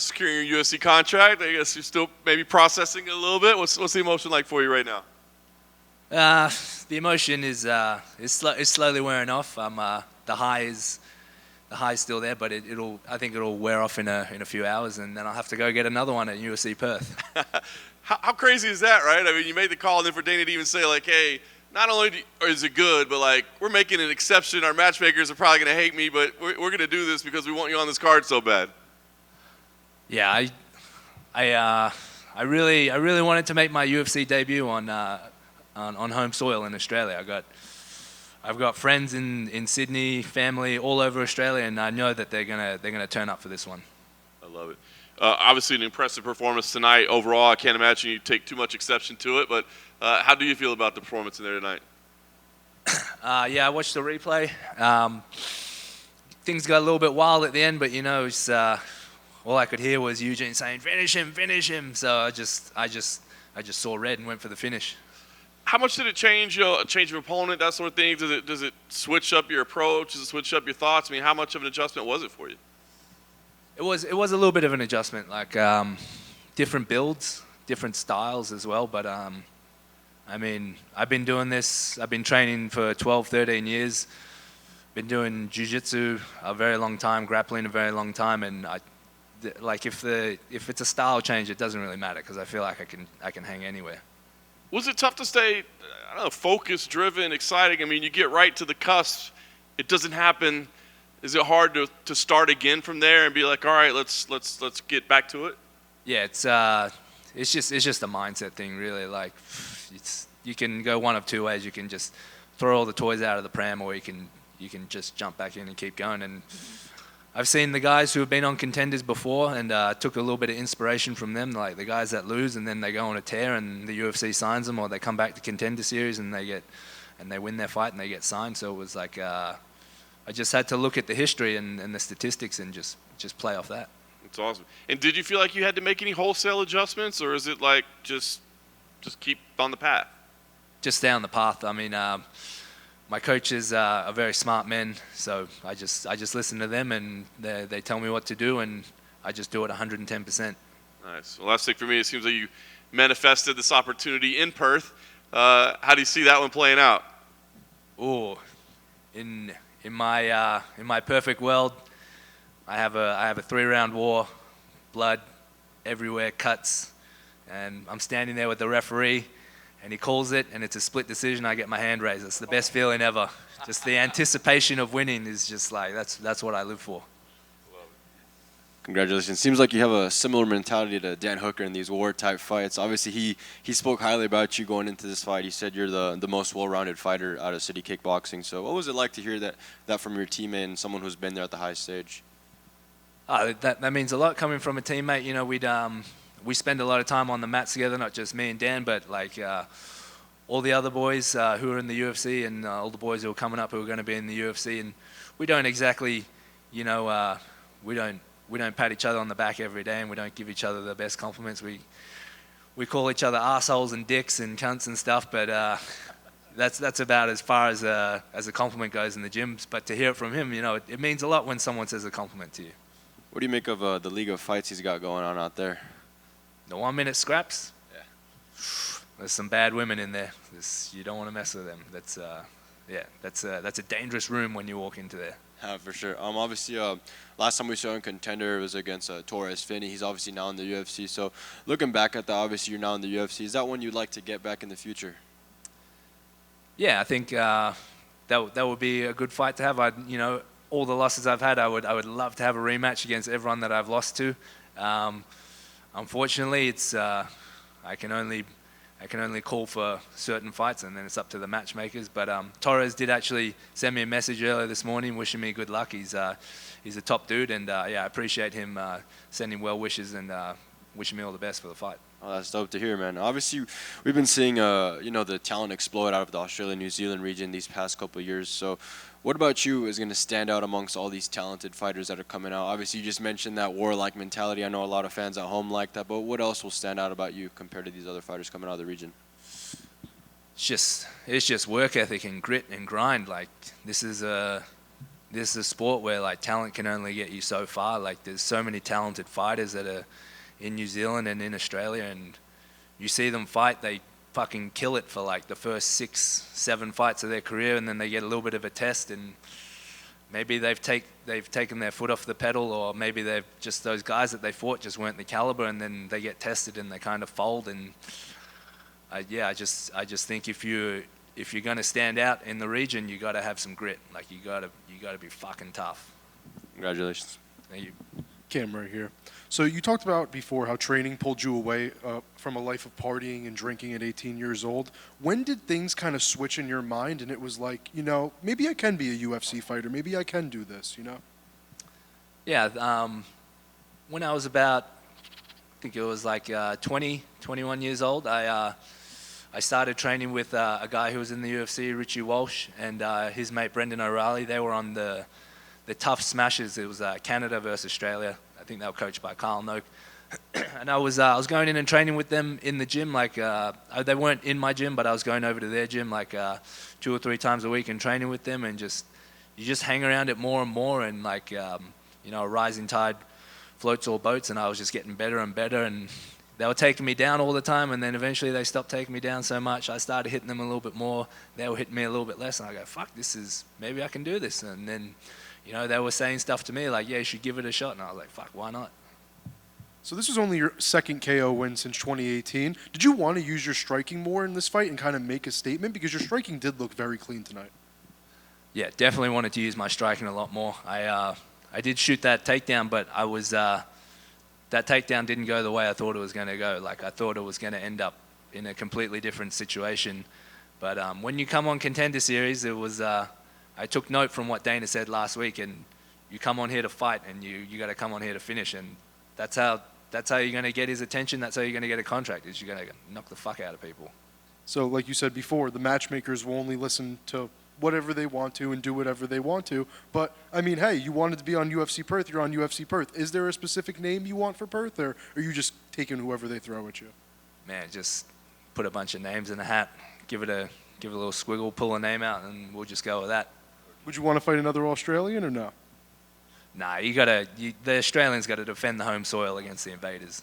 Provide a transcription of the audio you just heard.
securing your UFC contract. I guess you're still maybe processing it a little bit. What's the emotion like for you right now? The emotion is slowly wearing off. The high's still there, but I think it'll wear off in a few hours, and then I'll have to go get another one at UFC Perth. How crazy is that, right? I mean, you made the call, and then for Dana to even say, like, hey, not only is it good, but, like, we're making an exception. Our matchmakers are probably going to hate me, but we're going to do this because we want you on this card so bad. Yeah, I really wanted to make my UFC debut on home soil in Australia. I've got friends in Sydney, family all over Australia, and I know that they're gonna turn up for this one. I love it. Obviously, an impressive performance tonight. Overall, I can't imagine you take too much exception to it. But how do you feel about the performance in there tonight? Yeah, I watched the replay. Things got a little bit wild at the end, but it's, all I could hear was Eugene saying, "Finish him, finish him." So I just saw red and went for the finish. How much did it change your opponent, that sort of thing? Does it switch up your approach? Does it switch up your thoughts? I mean, how much of an adjustment was it for you? It was a little bit of an adjustment, like different builds, different styles as well. But I mean, I've been doing this. I've been training for 12, 13 years. Been doing jiu-jitsu a very long time, grappling a very long time, and if it's a style change, it doesn't really matter because I feel like I can hang anywhere. Was it tough to stay, I don't know, focused, driven, exciting? I mean, you get right to the cusp, it doesn't happen. Is it hard to start again from there and be like, all right, let's get back to it? Yeah, it's just a mindset thing, really. Like, you can go one of two ways. You can just throw all the toys out of the pram, or you can just jump back in and keep going. And I've seen the guys who have been on Contenders before and took a little bit of inspiration from them, like the guys that lose and then they go on a tear and the UFC signs them, or they come back to Contender Series and they win their fight and they get signed. So it was like I just had to look at the history and the statistics and just play off that. That's awesome. And did you feel like you had to make any wholesale adjustments, or is it like just keep on the path? Just stay on the path. I mean, my coaches are very smart men, so I just listen to them, and they tell me what to do, and I just do it 110%. Nice. Well, last thing for me, it seems like you manifested this opportunity in Perth. How do you see that one playing out? Oh, in my perfect world, I have a 3-round war, blood everywhere, cuts, and I'm standing there with the referee. And he calls it, and it's a split decision. I get my hand raised. It's the best feeling ever. Just the anticipation of winning is just like, that's what I live for. Congratulations. Seems like you have a similar mentality to Dan Hooker in these war-type fights. Obviously, he spoke highly about you going into this fight. He said you're the most well-rounded fighter out of City Kickboxing. So what was it like to hear that from your teammate and someone who's been there at the high stage? That means a lot coming from a teammate. We spend a lot of time on the mats together, not just me and Dan, but like all the other boys who are in the UFC and all the boys who are coming up who are going to be in the UFC. And we don't exactly, we don't pat each other on the back every day, and we don't give each other the best compliments. We call each other assholes and dicks and cunts and stuff, but that's about as far as a compliment goes in the gyms. But to hear it from him, it means a lot when someone says a compliment to you. What do you make of the league of fights he's got going on out there? The 1-minute scraps? Yeah. There's some bad women in there. You don't want to mess with them. That's a dangerous room when you walk into there. For sure. Obviously, last time we saw in Contender was against Torres Finney. He's obviously now in the UFC. So looking back at that, obviously you're now in the UFC. Is that one you'd like to get back in the future? Yeah, I think that would be a good fight to have. All the losses I've had, I would love to have a rematch against everyone that I've lost to. Unfortunately, it's I can only call for certain fights, and then it's up to the matchmakers. But Torres did actually send me a message earlier this morning wishing me good luck. He's a top dude, and I appreciate him sending well wishes and wishing me all the best for the fight. Oh, that's dope to hear, man. Obviously, we've been seeing the talent explode out of the Australia-New Zealand region these past couple of years. So what about you is going to stand out amongst all these talented fighters that are coming out? Obviously, you just mentioned that warlike mentality. I know a lot of fans at home like that, but what else will stand out about you compared to these other fighters coming out of the region? It's just work ethic and grit and grind. Like, this is a this is a sport where like talent can only get you so far. Like there's so many talented fighters that are in New Zealand and in Australia, and you see them fight, they fucking kill it for like the first 6-7 fights of their career, and then they get a little bit of a test, and maybe they've taken their foot off the pedal, or maybe they've just, those guys that they fought just weren't the caliber, and then they get tested and they kind of fold. And I just think if you're going to stand out in the region, you got to have some grit. Like you got to be fucking tough. Congratulations. Thank you. Cam right here. So you talked about before how training pulled you away from a life of partying and drinking at 18 years old. When did things kind of switch in your mind and it was like, you know, maybe I can be a UFC fighter, maybe I can do this, you know? Yeah, when I was about, I think it was like 21 years old, I started training with a guy who was in the UFC, Richie Walsh, and his mate Brendan O'Reilly. They were on the Tough Smashers. It was Canada versus Australia. I think they were coached by Carl Noak. And I was going in and training with them in the gym. Like they weren't in my gym, but I was going over to their gym like 2 or 3 times a week and training with them. And you just hang around it more and more. And like a rising tide floats all boats. And I was just getting better and better. And they were taking me down all the time. And then eventually they stopped taking me down so much. I started hitting them a little bit more. They were hitting me a little bit less. And I go, fuck, maybe I can do this. And then they were saying stuff to me like, yeah, you should give it a shot. And I was like, fuck, why not? So this was only your second KO win since 2018. Did you want to use your striking more in this fight and kind of make a statement? Because your striking did look very clean tonight. Yeah, definitely wanted to use my striking a lot more. I did shoot that takedown, but that takedown didn't go the way I thought it was going to go. Like I thought it was going to end up in a completely different situation. But when you come on Contender Series, it was... I took note from what Dana said last week, and you come on here to fight, and you got to come on here to finish, and that's how you're going to get his attention. That's how you're going to get a contract. Is you're going to knock the fuck out of people. So, like you said before, the matchmakers will only listen to whatever they want to and do whatever they want to. But I mean, hey, you wanted to be on UFC Perth. You're on UFC Perth. Is there a specific name you want for Perth, or are you just taking whoever they throw at you? Man, just put a bunch of names in a hat, give it a little squiggle, pull a name out, and we'll just go with that. Would you want to fight another Australian or no? Nah, the Australians got to defend the home soil against the invaders.